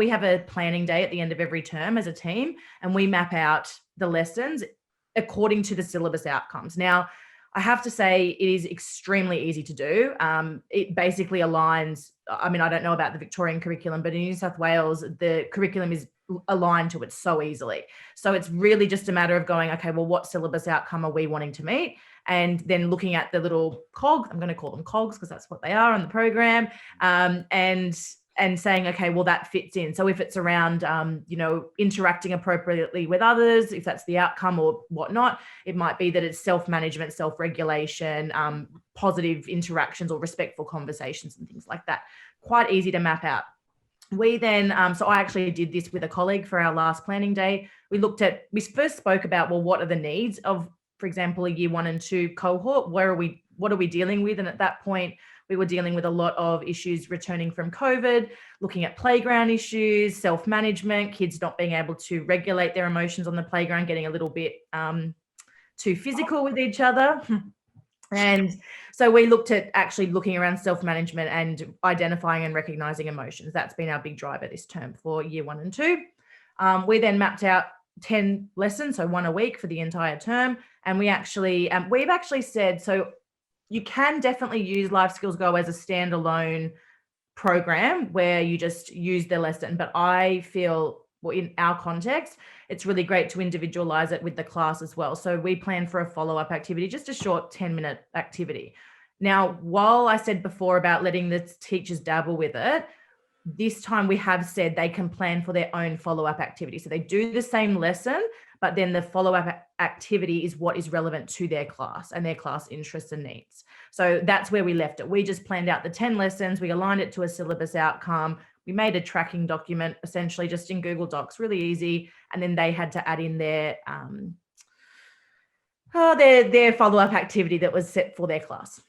we have a planning day at the end of every term as a team, and we map out the lessons according to the syllabus outcomes. Now, I have to say it is extremely easy to do. It basically aligns, I mean, I don't know about the Victorian curriculum, but in New South Wales, the curriculum is aligned to it so easily. So it's really just a matter of going, okay, well, what syllabus outcome are we wanting to meet? And then looking at the little cogs, I'm going to call them cogs because that's what they are on the program, and saying, okay, well, that fits in. So if it's around, interacting appropriately with others, if that's the outcome or whatnot, it might be that it's self-management, self-regulation, positive interactions or respectful conversations and things like that. Quite easy to map out. We then, so I actually did this with a colleague for our last planning day. We first spoke about, well, what are the needs of, for example, a year 1 and 2 cohort? What are we dealing with? And at that point, we were dealing with a lot of issues returning from COVID, looking at playground issues, self-management, kids not being able to regulate their emotions on the playground, getting a little bit too physical with each other. And so we looked at actually looking around self-management and identifying and recognizing emotions. That's been our big driver this term for year 1 and 2. We then mapped out 10 lessons, so 1 a week for the entire term. And we've actually said, so you can definitely use Life Skills Go as a standalone program where you just use the lesson. But I feel, well, in our context, it's really great to individualize it with the class as well. So we plan for a follow-up activity, just a short 10-minute activity. Now, while I said before about letting the teachers dabble with it, this time we have said they can plan for their own follow-up activity. So they do the same lesson, but then the follow-up activity is what is relevant to their class and their class interests and needs. So that's where we left it. We just planned out the 10 lessons. We aligned it to a syllabus outcome. We made a tracking document, essentially just in Google Docs, really easy. And then they had to add in their follow-up activity that was set for their class.